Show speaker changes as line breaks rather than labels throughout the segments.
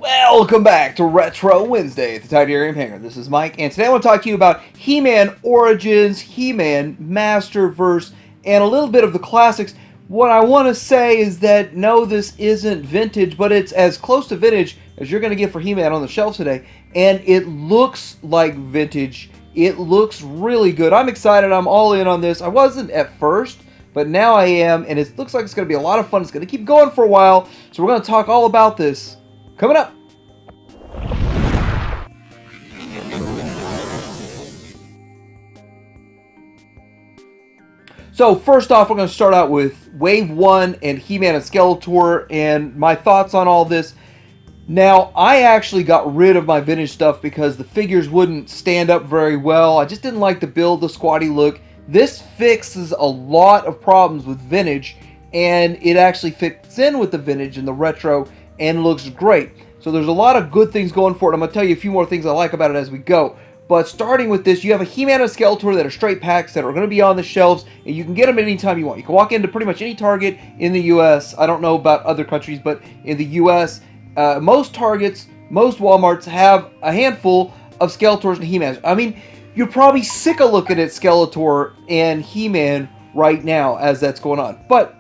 Welcome back to Retro Wednesday at the Titanium Hangar. This is Mike, and today I want to talk to you about He-Man Origins, He-Man Masterverse, and a little bit of the classics. What I want to say is that no, this isn't vintage, but it's as close to vintage as you're going to get for He-Man on the shelves today, and it looks like vintage. It looks really good. I'm excited. I'm all in on this. I wasn't at first, but now I am, and it looks like it's going to be a lot of fun. It's going to keep going for a while, so we're going to talk all about this coming up. So first off, we're going to start out with Wave 1 and He-Man and Skeletor and my thoughts on all this. Now, I actually got rid of my vintage stuff because the figures wouldn't stand up very well. I just didn't like the build, the squatty look. This fixes a lot of problems with vintage, and it actually fits in with the vintage and the retro and looks great. So there's a lot of good things going for it. I'm going to tell you a few more things I like about it as we go. But starting with this, you have a He-Man and Skeletor that are straight packs that are going to be on the shelves, and you can get them anytime you want. You can walk into pretty much any Target in the U.S. I don't know about other countries, but in the U.S., most Targets, most Walmarts have a handful of Skeletors and He-Mans. I mean, you're probably sick of looking at Skeletor and He-Man right now as that's going on. But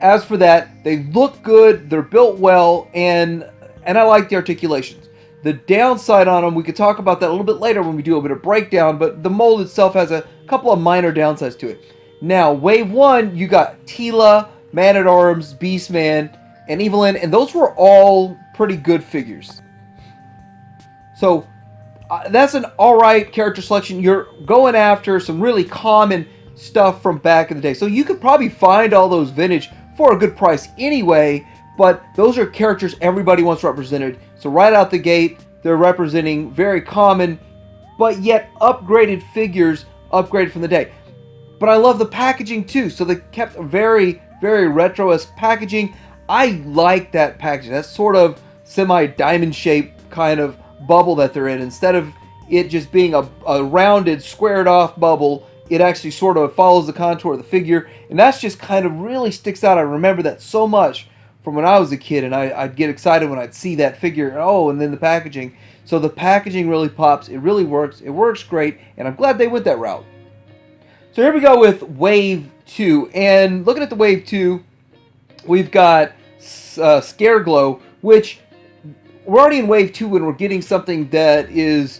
as for that, they look good, they're built well, and I like the articulations. The downside on them, we could talk about that a little bit later when we do a bit of breakdown, but the mold itself has a couple of minor downsides to it. Now, Wave 1, you got Teela, Man-at-Arms, Beastman, and Evelyn, and those were all pretty good figures. So, that's an alright character selection. You're going after some really common stuff from back in the day. So you could probably find all those vintage for a good price anyway, but those are characters everybody wants represented. So right out the gate, they're representing very common, but yet upgraded figures, upgraded from the day. But I love the packaging too. So they kept a very, very retro-esque packaging. I like that packaging. That sort of semi-diamond shaped kind of bubble that they're in. Instead of it just being a rounded, squared off bubble, it actually sort of follows the contour of the figure. And that's just kind of really sticks out. I remember that so much from when I was a kid, and I'd get excited when I'd see that figure. Oh, and then the packaging. So the packaging really pops. It really works. It works great, and I'm glad they went that route. So here we go with Wave 2. And looking at the Wave 2, we've got Scareglow, which we're already in Wave 2 when we're getting something that is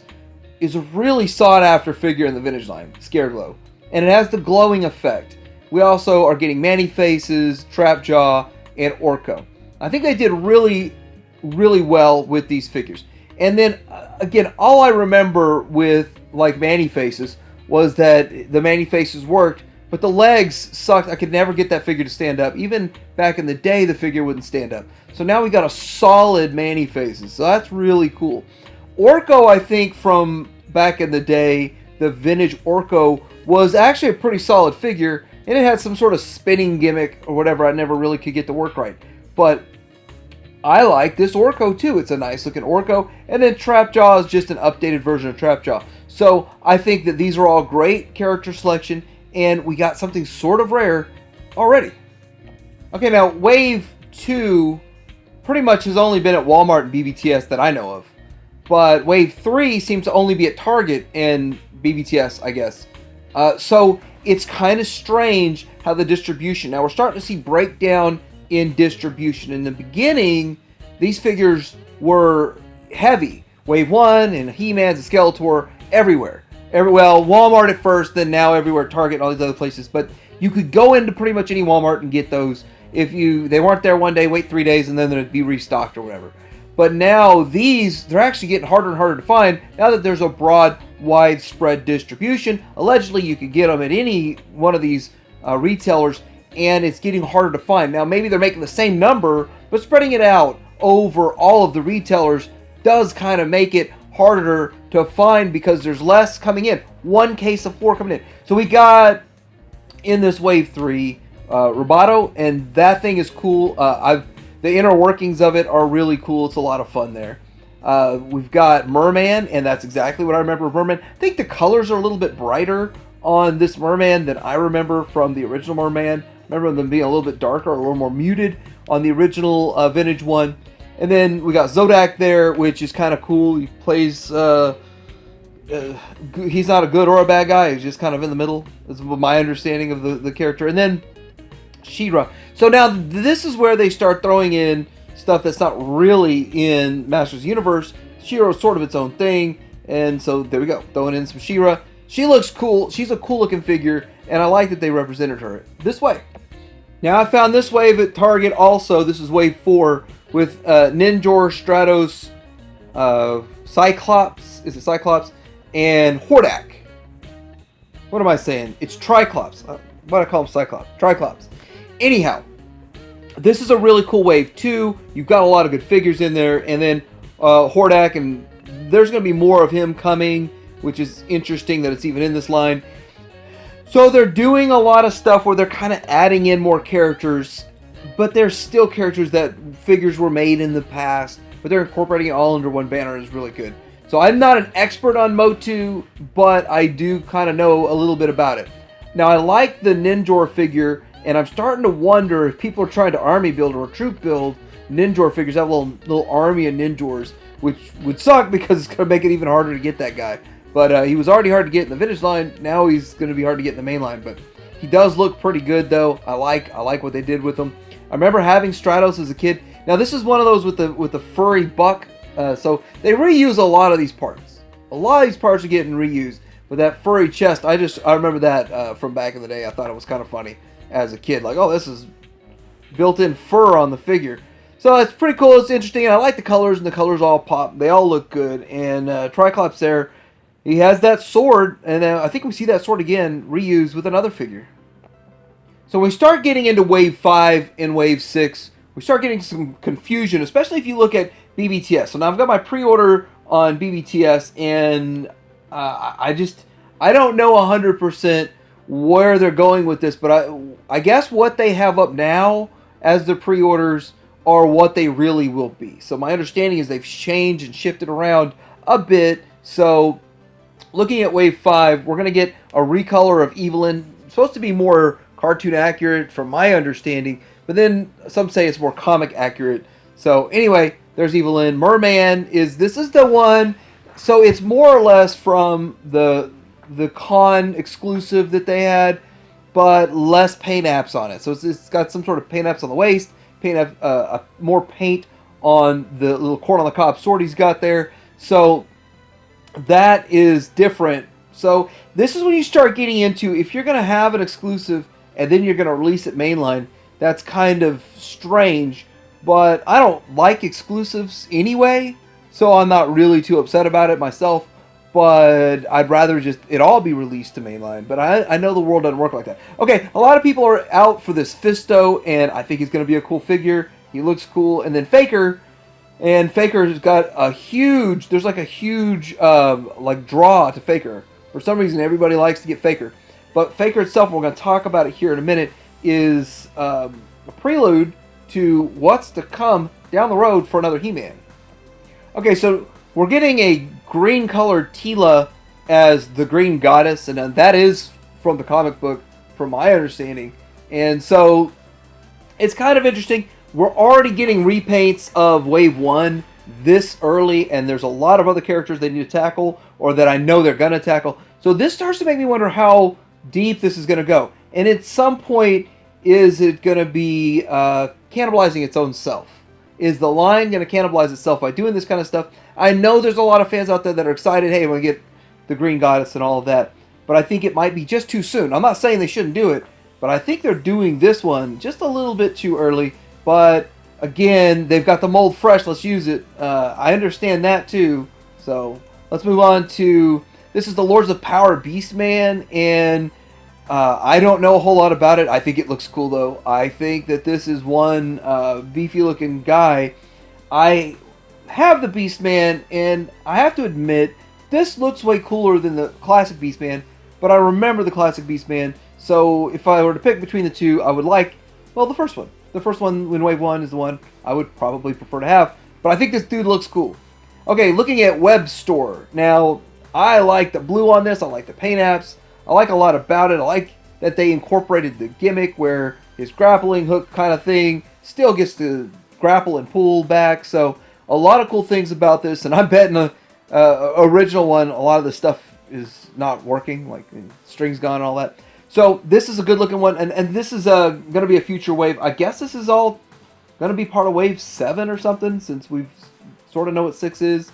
a really sought-after figure in the vintage line, Scareglow. And it has the glowing effect. We also are getting Man-E-Faces, Trapjaw, and Orko. I think they did really, really well with these figures. And then, again, all I remember with, like, Man-E-Faces was that the Man-E-Faces worked, but the legs sucked. I could never get that figure to stand up. Even back in the day, the figure wouldn't stand up. So now we got a solid Man-E-Faces. So that's really cool. Orko, I think, from back in the day, the vintage Orko was actually a pretty solid figure. And it had some sort of spinning gimmick or whatever I never really could get to work right. But I like this Orko too. It's a nice looking Orko. And then Trapjaw is just an updated version of Trapjaw. So I think that these are all great character selection. And we got something sort of rare already. Okay, now Wave 2 pretty much has only been at Walmart and BBTS that I know of. But Wave 3 seems to only be at Target and BBTS, I guess. So it's kind of strange how the distribution. Now we're starting to see breakdown in distribution. In the beginning, these figures were heavy. Wave 1 and He-Man's and Skeletor everywhere. Well, Walmart at first, then now everywhere, Target and all these other places. But you could go into pretty much any Walmart and get those. If they weren't there one day, wait 3 days, and then they'd be restocked or whatever. But now they're actually getting harder and harder to find now that there's a broad, widespread distribution. Allegedly, you could get them at any one of these retailers, and it's getting harder to find. Now, maybe they're making the same number, but spreading it out over all of the retailers does kind of make it harder to find because there's less coming in. 1 case of 4 coming in. So we got, in this Wave 3, Roboto, and that thing is cool. The inner workings of it are really cool. It's a lot of fun there. We've got Merman, and that's exactly what I remember of Merman. I think the colors are a little bit brighter on this Merman than I remember from the original Merman. I remember them being a little bit darker, a little more muted on the original vintage one. And then we got Zodak there, which is kind of cool. He plays. He's not a good or a bad guy. He's just kind of in the middle. That's my understanding of the character. And then She-Ra. So now this is where they start throwing in stuff that's not really in Masters Universe. She-Ra is sort of its own thing. And so there we go. Throwing in some She-Ra. She looks cool. She's a cool looking figure. And I like that they represented her this way. Now I found this wave at Target also. This is wave 4 with Ninjor, Stratos, Cyclops. Is it Cyclops? And Hordak. What am I saying? It's Triclops. Why do I call him Cyclops? Triclops. Anyhow, this is a really cool wave too. You've got a lot of good figures in there. And then Hordak, and there's going to be more of him coming, which is interesting that it's even in this line. So they're doing a lot of stuff where they're kind of adding in more characters, but they're still characters that figures were made in the past, but they're incorporating it all under one banner. Is really good. So I'm not an expert on Motu, but I do kind of know a little bit about it. Now I like the Ninjor figure, and I'm starting to wonder if people are trying to army build or troop build Ninjor figures, have a little army of Ninjors, which would suck because it's going to make it even harder to get that guy. But he was already hard to get in the finish line. Now he's going to be hard to get in the main line. But he does look pretty good, though. I like what they did with him. I remember having Stratos as a kid. Now this is one of those with the furry buck. So they reuse a lot of these parts. A lot of these parts are getting reused. But that furry chest, I remember that from back in the day. I thought it was kind of funny as a kid. Like, oh, this is built-in fur on the figure. So it's pretty cool. It's interesting. And I like the colors, and the colors all pop. They all look good. And Triclops there. He has that sword, and I think we see that sword again reused with another figure. So when we start getting into Wave 5 and Wave 6, we start getting some confusion, especially if you look at BBTS. So now I've got my pre-order on BBTS, and I don't know 100% where they're going with this, but I guess what they have up now as the pre-orders are what they really will be. So my understanding is they've changed and shifted around a bit. So looking at Wave 5, we're going to get a recolor of Evelyn. It's supposed to be more cartoon accurate from my understanding, but then some say it's more comic accurate. So anyway, there's Evelyn. Merman this is the one. So it's more or less from the con exclusive that they had, but less paint apps on it. So it's got some sort of paint apps on the waist, more paint on the little corn on the cob sword he's got there. So that is different. So this is when you start getting into, if you're going to have an exclusive and then you're going to release it mainline, that's kind of strange. But I don't like exclusives anyway, so I'm not really too upset about it myself. But I'd rather just it all be released to mainline. But I know the world doesn't work like that. Okay, a lot of people are out for this Fisto, and I think he's going to be a cool figure. He looks cool. And then Faker. And Faker's got a huge, there's like a huge like draw to Faker. For some reason, everybody likes to get Faker. But Faker itself, we're going to talk about it here in a minute, is a prelude to what's to come down the road for another He-Man. Okay, so we're getting a green-colored Teela as the Green Goddess, and that is from the comic book, from my understanding. And so it's kind of interesting. We're already getting repaints of Wave 1 this early, and there's a lot of other characters they need to tackle, or that I know they're going to tackle. So this starts to make me wonder how deep this is going to go. And at some point, is it going to be cannibalizing its own self? Is the line going to cannibalize itself by doing this kind of stuff? I know there's a lot of fans out there that are excited, hey, we're going to get the Green Goddess and all of that, but I think it might be just too soon. I'm not saying they shouldn't do it, but I think they're doing this one just a little bit too early. But again, they've got the mold fresh. Let's use it. I understand that too. So let's move on to, this is the Lords of Power Beastman, and I don't know a whole lot about it. I think it looks cool though. I think that this is one beefy looking guy. I have the Beastman, and I have to admit, this looks way cooler than the classic Beastman, but I remember the classic Beastman. So if I were to pick between the two, I would like, well, the first one. The first one in Wave 1 is the one I would probably prefer to have. But I think this dude looks cool. Okay, looking at Web Store. Now, I like the blue on this. I like the paint apps. I like a lot about it. I like that they incorporated the gimmick where his grappling hook kind of thing still gets to grapple and pull back. So a lot of cool things about this, and I'm betting the original one, a lot of the stuff is not working, like strings gone and all that. So this is a good looking one, and this is going to be a future wave. I guess this is all going to be part of wave 7 or something, since we sort of know what 6 is.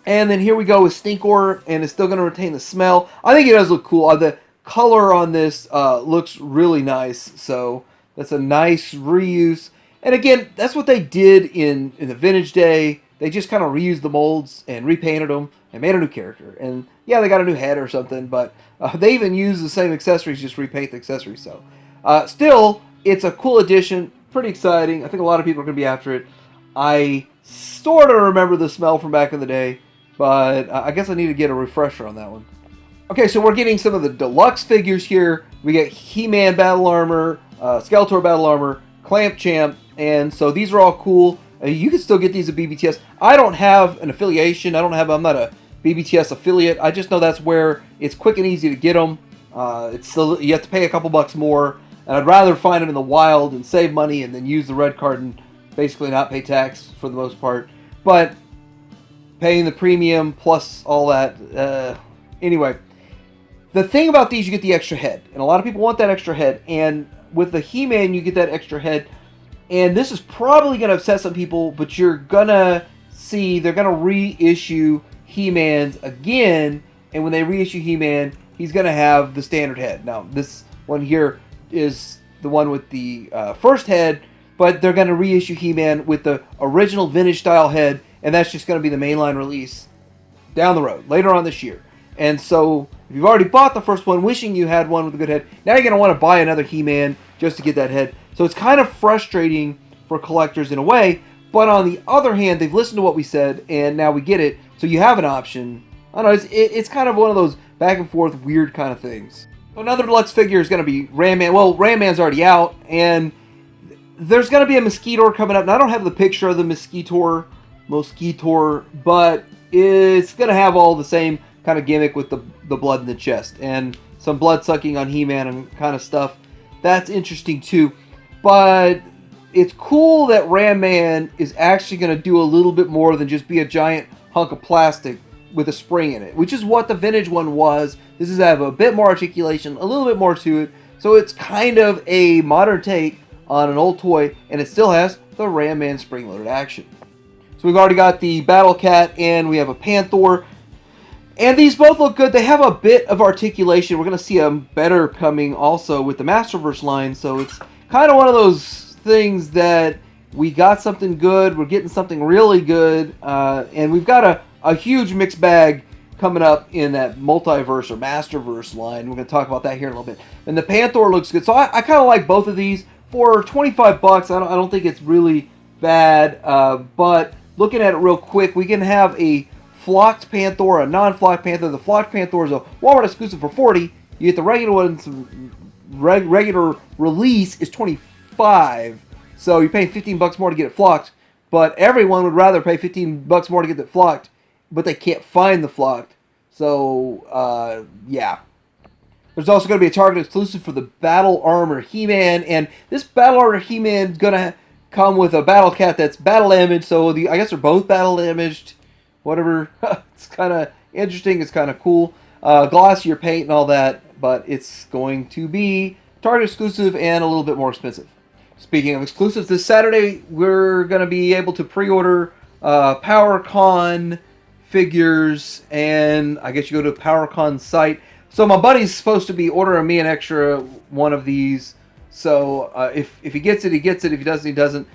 And then here we go with Stinkor, and it's still going to retain the smell. I think it does look cool. The color on this looks really nice, so that's a nice reuse. And again, that's what they did in the Vintage Day. They just kind of reused the molds and repainted them and made a new character. And yeah, they got a new head or something, but they even used the same accessories, just repaint the accessories. So still, it's a cool addition, pretty exciting. I think a lot of people are going to be after it. I sort of remember the smell from back in the day, but I guess I need to get a refresher on that one. Okay, so we're getting some of the deluxe figures here. We get He-Man Battle Armor, Skeletor Battle Armor, Clamp Champ, and so these are all cool. You can still get these at BBTS. I don't have an affiliation. I'm not a BBTS affiliate. I just know that's where it's quick and easy to get them. It's still, you have to pay a couple bucks more, and I'd rather find them in the wild and save money and then use the red card and basically not pay tax for the most part. But paying the premium plus all that. Anyway, the thing about these, you get the extra head, and a lot of people want that extra head. And with the He-Man, you get that extra head. And this is probably going to upset some people, but you're going to see they're going to reissue He-Man's again. And when they reissue He-Man, he's going to have the standard head. Now, this one here is the one with the first head, but they're going to reissue He-Man with the original vintage style head. And that's just going to be the mainline release down the road, later on this year. And so, if you've already bought the first one, wishing you had one with a good head, now you're going to want to buy another He-Man just to get that head. So it's kind of frustrating for collectors in a way, but on the other hand, they've listened to what we said, and now we get it, so you have an option. I don't know, it's kind of one of those back and forth weird kind of things. So another deluxe figure is going to be Ram Man. Well, Ram Man's already out, and there's going to be a Mosquitor coming up, and I don't have the picture of the Mosquitor, but it's going to have all the same kind of gimmick with the blood in the chest, and some blood sucking on He-Man and kind of stuff. That's interesting too. But it's cool that Ram Man is actually going to do a little bit more than just be a giant hunk of plastic with a spring in it, which is what the vintage one was. This is have a bit more articulation, a little bit more to it. So it's kind of a modern take on an old toy, and it still has the Ram Man spring-loaded action. So we've already got the Battle Cat, and we have a Panther. And these both look good. They have a bit of articulation. We're going to see a better coming also with the Masterverse line. So it's kind of one of those things that we got something good. We're getting something really good. And we've got a huge mixed bag coming up in that Multiverse or Masterverse line. We're going to talk about that here in a little bit. And the Panther looks good. So I kind of like both of these. For 25 bucks, I don't think it's really bad. But looking at it real quick, we can have a Flocked Panther, a non-Flocked Panther. The Flocked Panther is a Walmart exclusive for $40. You get the regular one, regular release is $25. So you're paying 15 bucks more to get it flocked. But everyone would rather pay 15 bucks more to get it flocked, but they can't find the flocked. So, yeah. There's also going to be a Target exclusive for the Battle Armor He-Man. And this Battle Armor He-Man is going to come with a Battle Cat that's battle damaged. So I guess they're both battle damaged. Whatever. It's kind of interesting. It's kind of cool. Glossier paint and all that. But it's going to be Target exclusive and a little bit more expensive. Speaking of exclusives, this Saturday we're going to be able to pre-order PowerCon figures. And I guess you go to the PowerCon site. So my buddy's supposed to be ordering me an extra one of these. So if he gets it, he gets it. If he doesn't, he doesn't.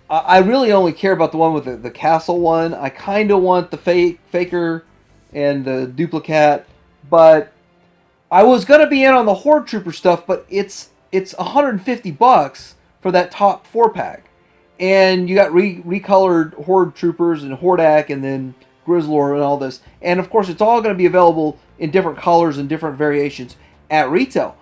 I really only care about the one with the castle one. I kind of want the faker and the duplicate, but I was gonna be in on the Horde Trooper stuff, but it's 150 bucks for that top 4-pack, and you got recolored Horde Troopers and Hordak and then Grizzlor and all this, and of course it's all gonna be available in different colors and different variations at retail.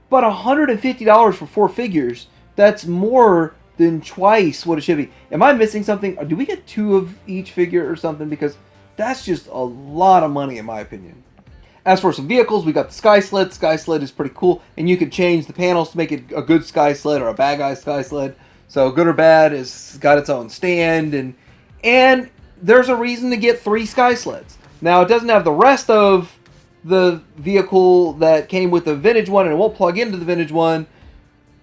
But $150 for 4 figures, that's more than twice what it should be. Am I missing something? Or do we get 2 of each figure or something? Because that's just a lot of money in my opinion. As for some vehicles, we got the Sky Sled. Sky Sled is pretty cool, and you can change the panels to make it a good Sky Sled or a bad guy Sky Sled. So good or bad, it's got its own stand, and there's a reason to get 3 sky sleds. Now it doesn't have the rest of the vehicle that came with the vintage one, and it won't plug into the vintage one,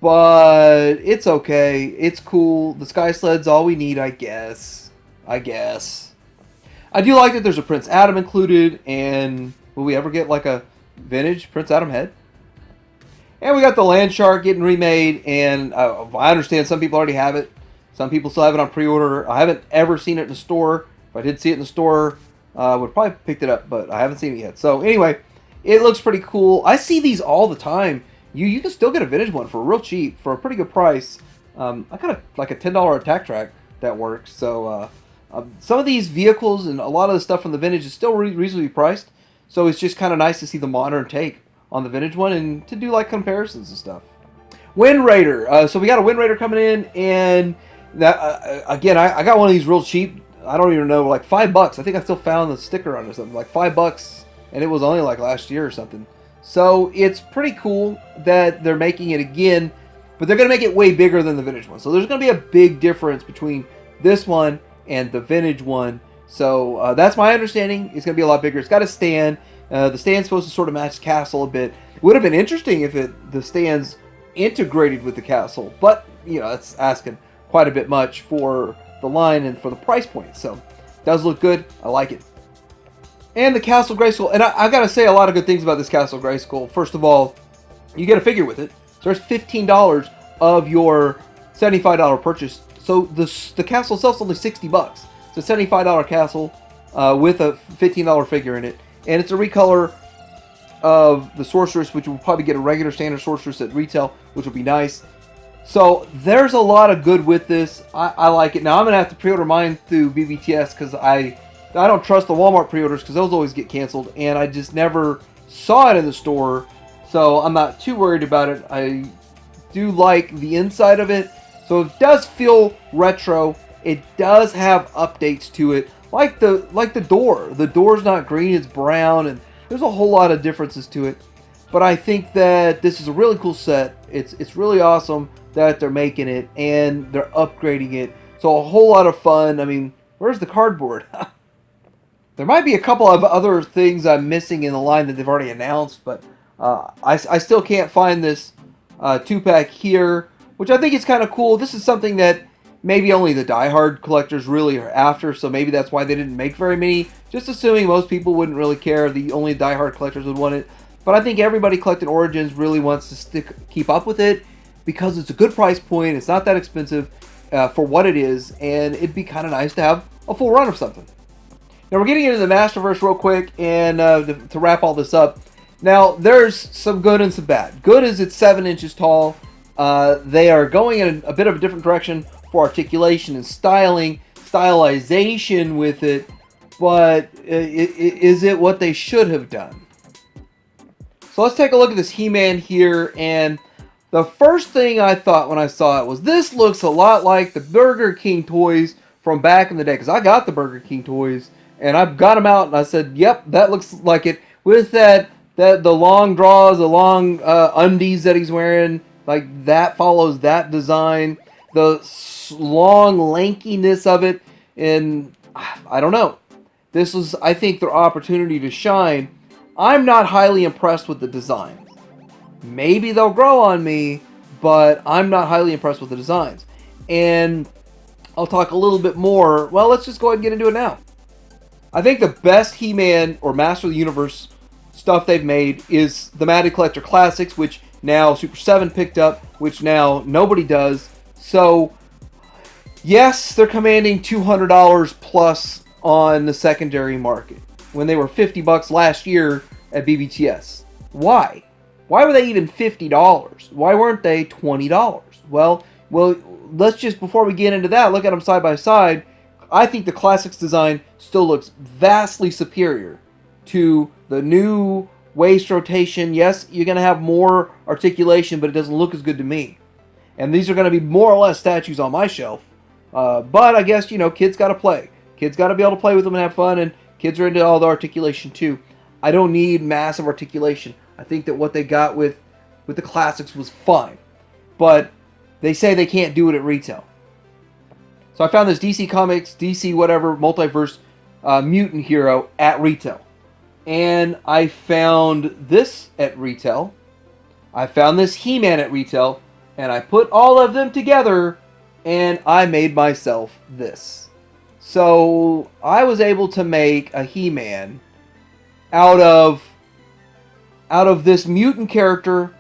but it's okay. It's cool. The sky sled's all we need, I guess. I do like that there's a Prince Adam included, and will we ever get like a vintage Prince Adam head? And we got the Land Shark getting remade, and I understand some people already have it. Some people still have it on pre-order. I haven't ever seen it in the store. If I did see it in the store, I would probably picked it up, but I haven't seen it yet. So anyway, it looks pretty cool. I see these all the time. You can still get a vintage one for real cheap, for a pretty good price. I got like a $10 attack track that works. So some of these vehicles and a lot of the stuff from the vintage is still reasonably priced. So it's just kind of nice to see the modern take on the vintage one and to do like comparisons and stuff. Wind Raider. So we got a Wind Raider coming in, and that again, I got one of these real cheap. I don't even know, like $5. I think I still found the sticker on it or something, like $5, and it was only like last year or something. So it's pretty cool that they're making it again, but they're going to make it way bigger than the vintage one. So there's going to be a big difference between this one and the vintage one. So that's my understanding. It's going to be a lot bigger. It's got a stand. The stand's supposed to sort of match the castle a bit. It would have been interesting if the stand's integrated with the castle, but you know, that's asking quite a bit much for the line and for the price point. So it does look good. I like it. And the Castle Grayskull, and I gotta say a lot of good things about this Castle Grayskull. First of all, you get a figure with it. So there's $15 of your $75 purchase. So the castle itself's only $60. It's a $75 castle with a $15 figure in it. And it's a recolor of the Sorceress, which will probably get a regular standard Sorceress at retail, which will be nice. So there's a lot of good with this. I like it. Now I'm going to have to pre-order mine through BBTS because I don't trust the Walmart pre-orders because those always get canceled. And I just never saw it in the store. So I'm not too worried about it. I do like the inside of it. So it does feel retro. It does have updates to it. Like the door. The door's not green, it's brown, and there's a whole lot of differences to it. But I think that this is a really cool set. It's really awesome that they're making it and they're upgrading it. So a whole lot of fun. I mean, where's the cardboard? There might be a couple of other things I'm missing in the line that they've already announced, but I still can't find this 2-pack here, which I think is kind of cool. This is something that maybe only the diehard collectors really are after, so maybe that's why they didn't make very many. Just assuming most people wouldn't really care, the only diehard collectors would want it. But I think everybody collecting Origins really wants to keep up with it because it's a good price point. It's not that expensive for what it is, and it'd be kind of nice to have a full run of something. Now we're getting into the Masterverse real quick, and to wrap all this up. Now there's some good and some bad. Good is it's 7 inches tall. They are going in a bit of a different direction for articulation and stylization with it, but is it what they should have done? So let's take a look at this He-Man here, and the first thing I thought when I saw it was this looks a lot like the Burger King toys from back in the day, because I got the Burger King toys and I've got them out and I said, yep, that looks like it, with the long draws, the long undies that he's wearing, like that follows that design, the long lankiness of it, and I don't know. This was, I think, their opportunity to shine. I'm not highly impressed with the designs. Maybe they'll grow on me, but I'm not highly impressed with the designs. And I'll talk a little bit more. Well, let's just go ahead and get into it now. I think the best He-Man or Master of the Universe stuff they've made is the Matted Collector Classics, which now Super 7 picked up, which now nobody does. So, yes, they're commanding $200 plus on the secondary market when they were $50 last year at BBTS. Why? Why were they even $50? Why weren't they $20? Well, let's just, before we get into that, look at them side by side. I think the Classics design still looks vastly superior to the new waist rotation. Yes, you're going to have more articulation, but it doesn't look as good to me. And these are going to be more or less statues on my shelf. But I guess, you know, kids got to play. Kids got to be able to play with them and have fun, and kids are into all the articulation too. I don't need massive articulation. I think that what they got with the Classics was fine. But they say they can't do it at retail. So I found this DC Comics, DC whatever, Multiverse mutant hero at retail. And I found this at retail. I found this He-Man at retail. And I put all of them together and I made myself this. So I was able to make a He-Man out of this mutant character,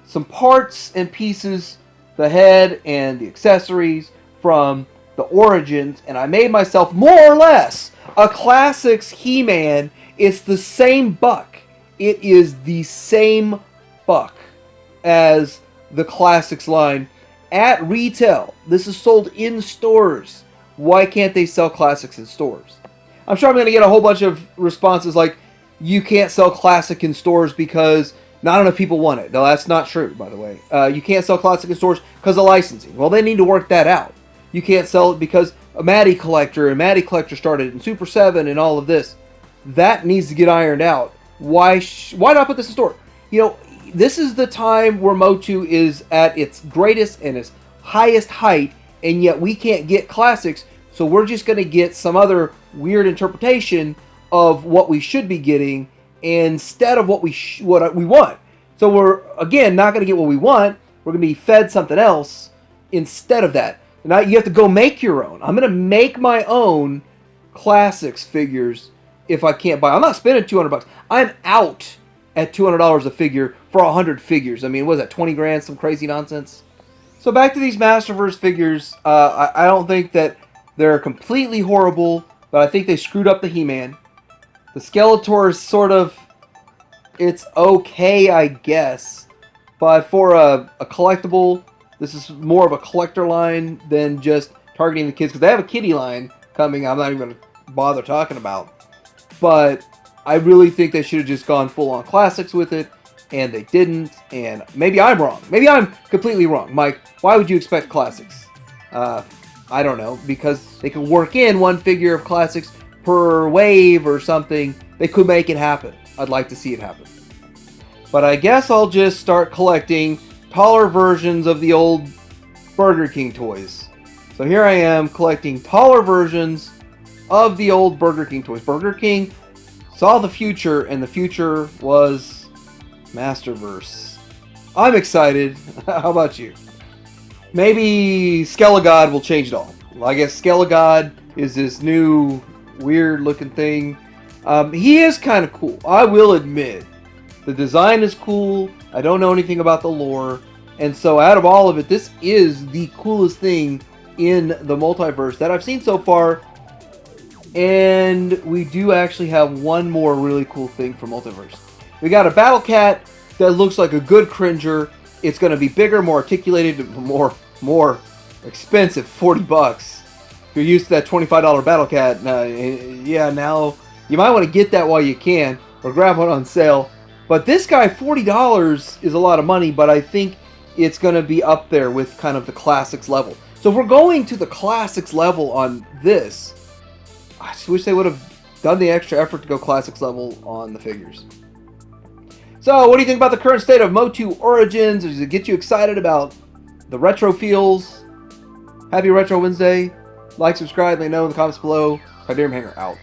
some parts and pieces, the head and the accessories from the Origins, and I made myself more or less a Classics He-Man. It's the same buck. It is the same buck as the Classics line at retail. This is sold in stores. Why can't they sell Classics in stores? I'm sure I'm going to get a whole bunch of responses like, you can't sell Classic in stores because not enough people want it. No, that's not true, by the way. You can't sell Classic in stores because of licensing. Well, they need to work that out. You can't sell it because a Matty Collector, and Matty Collector started in Super 7 and all of this. That needs to get ironed out. Why not put this in store? You know, this is the time where Motu is at its greatest and its highest height, and yet we can't get Classics, so we're just going to get some other weird interpretation of what we should be getting instead of what we want. So we're, again, not going to get what we want. We're going to be fed something else instead of that. Now you have to go make your own. I'm going to make my own Classics figures if I can't buy. I'm not spending $200. I'm out at $200 a figure for 100 figures. I mean, what is that, 20 grand, some crazy nonsense? So back to these Masterverse figures. I don't think that they're completely horrible, but I think they screwed up the He-Man. The Skeletor is sort of, it's okay, I guess. But for a collectible, this is more of a collector line than just targeting the kids. Because they have a kiddie line coming I'm not even going to bother talking about. But I really think they should have just gone full-on Classics with it. And they didn't. And maybe I'm wrong. Maybe I'm completely wrong. Mike, why would you expect Classics? I don't know. Because they can work in one figure of Classics per wave or something. They could make it happen. I'd like to see it happen. But I guess I'll just start collecting taller versions of the old Burger King toys. So here I am collecting taller versions of the old Burger King toys. Burger King saw the future, and the future was Masterverse. I'm excited. How about you? Maybe Skelegod will change it all. I guess Skelegod is this new weird looking thing. He is kind of cool. I will admit. The design is cool. I don't know anything about the lore. And so out of all of it, this is the coolest thing in the multiverse that I've seen so far. And we do actually have one more really cool thing for multiverse. We got a Battle Cat that looks like a good cringer. It's going to be bigger, more articulated, more expensive, $40. If you're used to that $25 Battle Cat, yeah, now you might want to get that while you can or grab one on sale. But this guy, $40 is a lot of money, but I think it's going to be up there with kind of the Classics level. So if we're going to the Classics level on this, I just wish they would have done the extra effort to go Classics level on the figures. So what do you think about the current state of Motu Origins? Does it get you excited about the retro feels? Happy Retro Wednesday. Like, subscribe, let me know in the comments below. Hanger out.